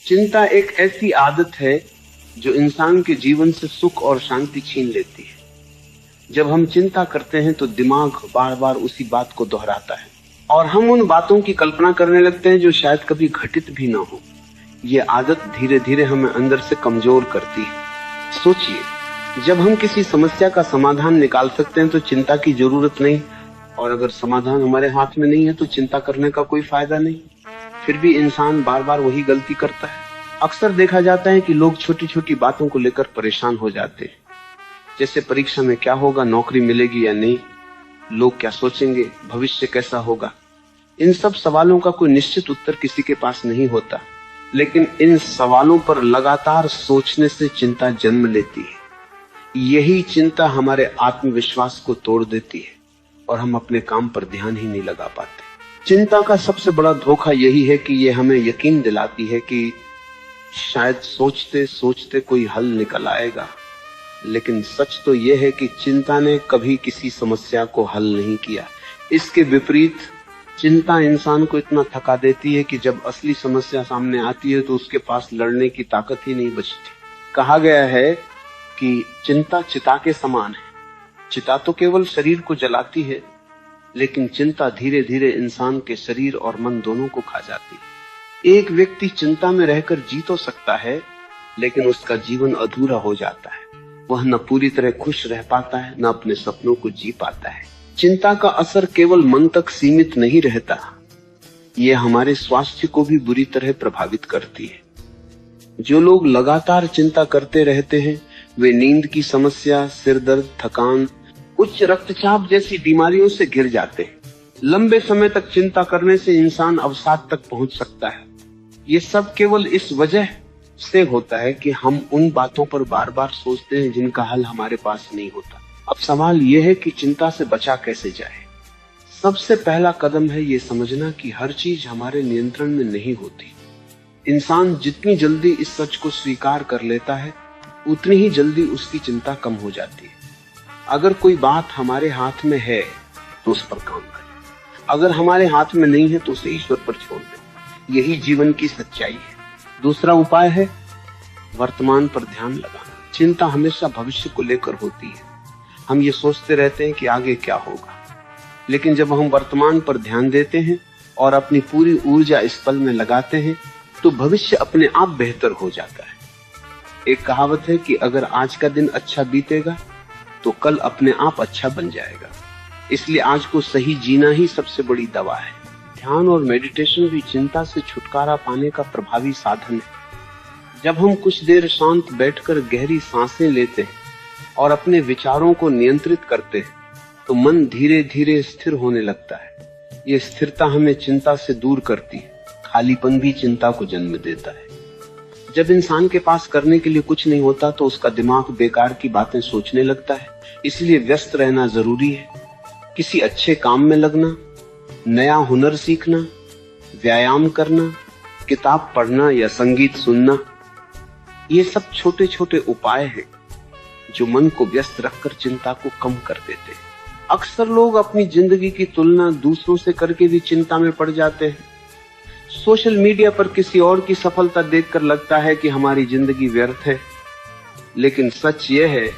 चिंता एक ऐसी आदत है जो इंसान के जीवन से सुख और शांति छीन लेती है। जब हम चिंता करते हैं तो दिमाग बार बार उसी बात को दोहराता है और हम उन बातों की कल्पना करने लगते हैं जो शायद कभी घटित भी ना हो। ये आदत धीरे धीरे हमें अंदर से कमजोर करती है। सोचिए, जब हम किसी समस्या का समाधान निकाल सकते हैं तो चिंता की जरूरत नहीं, और अगर समाधान हमारे हाथ में नहीं है तो चिंता करने का कोई फायदा नहीं। फिर भी इंसान बार बार वही गलती करता है। अक्सर देखा जाता है कि लोग छोटी छोटी बातों को लेकर परेशान हो जाते हैं, जैसे परीक्षा में क्या होगा, नौकरी मिलेगी या नहीं, लोग क्या सोचेंगे, भविष्य कैसा होगा। इन सब सवालों का कोई निश्चित उत्तर किसी के पास नहीं होता, लेकिन इन सवालों पर लगातार सोचने से चिंता जन्म लेती है। यही चिंता हमारे आत्मविश्वास को तोड़ देती है और हम अपने काम पर ध्यान ही नहीं लगा पाते। चिंता का सबसे बड़ा धोखा यही है कि ये हमें यकीन दिलाती है कि शायद सोचते सोचते कोई हल निकल आएगा, लेकिन सच तो यह है कि चिंता ने कभी किसी समस्या को हल नहीं किया। इसके विपरीत चिंता इंसान को इतना थका देती है कि जब असली समस्या सामने आती है तो उसके पास लड़ने की ताकत ही नहीं बचती। कहा गया है कि चिंता चिता के समान है। चिता तो केवल शरीर को जलाती है, लेकिन चिंता धीरे धीरे इंसान के शरीर और मन दोनों को खा जाती है। एक व्यक्ति चिंता में रहकर जी तो सकता है, लेकिन उसका जीवन अधूरा हो जाता है। वह न पूरी तरह खुश रह पाता है, न अपने सपनों को जी पाता है। चिंता का असर केवल मन तक सीमित नहीं रहता, यह हमारे स्वास्थ्य को भी बुरी तरह प्रभावित करती है। जो लोग लगातार चिंता करते रहते हैं वे नींद की समस्या, सिर दर्द, थकान, उच्च रक्तचाप जैसी बीमारियों से घिर जाते हैं। लंबे समय तक चिंता करने से इंसान अवसाद तक पहुंच सकता है। ये सब केवल इस वजह से होता है कि हम उन बातों पर बार बार सोचते हैं जिनका हल हमारे पास नहीं होता। अब सवाल यह है कि चिंता से बचा कैसे जाए। सबसे पहला कदम है ये समझना कि हर चीज हमारे नियंत्रण में नहीं होती। इंसान जितनी जल्दी इस सच को स्वीकार कर लेता है, उतनी ही जल्दी उसकी चिंता कम हो जाती है। अगर कोई बात हमारे हाथ में है तो उस पर काम करें, अगर हमारे हाथ में नहीं है तो उसे ईश्वर पर छोड़ दें। यही जीवन की सच्चाई है। दूसरा उपाय है वर्तमान पर ध्यान लगाना। चिंता हमेशा भविष्य को लेकर होती है। हम ये सोचते रहते हैं कि आगे क्या होगा, लेकिन जब हम वर्तमान पर ध्यान देते हैं और अपनी पूरी ऊर्जा इस पल में लगाते हैं तो भविष्य अपने आप बेहतर हो जाता है। एक कहावत है कि अगर आज का दिन अच्छा बीतेगा तो कल अपने आप अच्छा बन जाएगा। इसलिए आज को सही जीना ही सबसे बड़ी दवा है। ध्यान और मेडिटेशन भी चिंता से छुटकारा पाने का प्रभावी साधन है। जब हम कुछ देर शांत बैठकर गहरी सांसें लेते हैं और अपने विचारों को नियंत्रित करते हैं तो मन धीरे धीरे स्थिर होने लगता है। ये स्थिरता हमें चिंता से दूर करती है। खालीपन भी चिंता को जन्म देता है। जब इंसान के पास करने के लिए कुछ नहीं होता तो उसका दिमाग बेकार की बातें सोचने लगता है। इसलिए व्यस्त रहना जरूरी है। किसी अच्छे काम में लगना, नया हुनर सीखना, व्यायाम करना, किताब पढ़ना या संगीत सुनना, ये सब छोटे छोटे उपाय हैं जो मन को व्यस्त रखकर चिंता को कम कर देते हैं। अक्सर लोग अपनी जिंदगी की तुलना दूसरों से करके भी चिंता में पड़ जाते हैं। सोशल मीडिया पर किसी और की सफलता देखकर लगता है कि हमारी जिंदगी व्यर्थ है, लेकिन सच यह है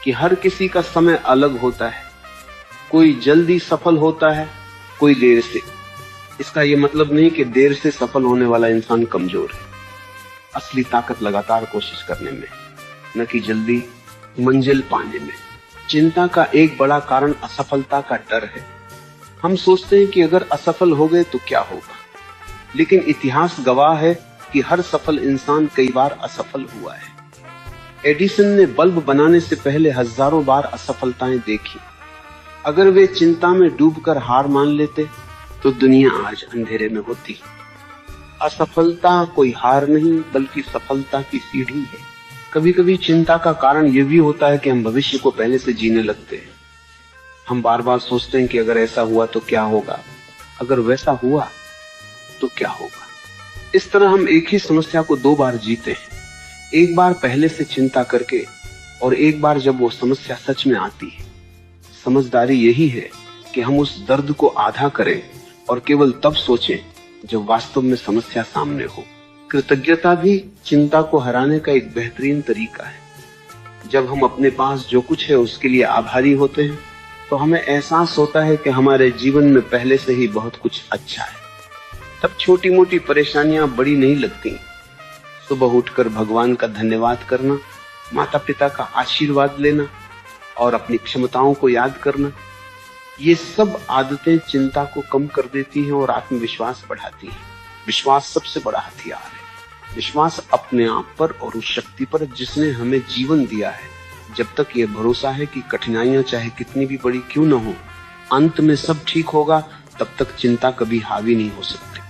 कि हर किसी का समय अलग होता है। कोई जल्दी सफल होता है, कोई देर से। इसका यह मतलब नहीं कि देर से सफल होने वाला इंसान कमजोर है। असली ताकत लगातार कोशिश करने में, न कि जल्दी मंजिल पाने में। चिंता का एक बड़ा कारण असफलता का डर है। हम सोचते हैं कि अगर असफल हो गए तो क्या होगा, लेकिन इतिहास गवाह है कि हर सफल इंसान कई बार असफल हुआ है। एडिसन ने बल्ब बनाने से पहले हजारों बार असफलताएं देखी। अगर वे चिंता में डूबकर हार मान लेते तो दुनिया आज अंधेरे में होती। असफलता कोई हार नहीं बल्कि सफलता की सीढ़ी है। कभी कभी चिंता का कारण यह भी होता है कि हम भविष्य को पहले से जीने लगते हैं। हम बार बार सोचते हैं कि अगर ऐसा हुआ तो क्या होगा, अगर वैसा हुआ तो क्या होगा। इस तरह हम एक ही समस्या को दो बार जीते हैं। एक बार पहले से चिंता करके और एक बार जब वो समस्या सच में आती है। समझदारी यही है कि हम उस दर्द को आधा करें और केवल तब सोचें जब वास्तव में समस्या सामने हो। कृतज्ञता भी चिंता को हराने का एक बेहतरीन तरीका है। जब हम अपने पास जो कुछ है उसके लिए आभारी होते हैं तो हमें एहसास होता है कि हमारे जीवन में पहले से ही बहुत कुछ अच्छा है। तब छोटी मोटी परेशानियां बड़ी नहीं लगती। सुबह उठकर भगवान का धन्यवाद करना, माता पिता का आशीर्वाद लेना और अपनी क्षमताओं को याद करना, ये सब आदतें चिंता को कम कर देती हैं और आत्मविश्वास बढ़ाती हैं। विश्वास सबसे बड़ा हथियार है। विश्वास अपने आप पर और उस शक्ति पर जिसने हमें जीवन दिया है। जब तक ये भरोसा है कि कठिनाइयां चाहे कितनी भी बड़ी क्यों न हो, अंत में सब ठीक होगा, तब तक चिंता कभी हावी नहीं हो सकती।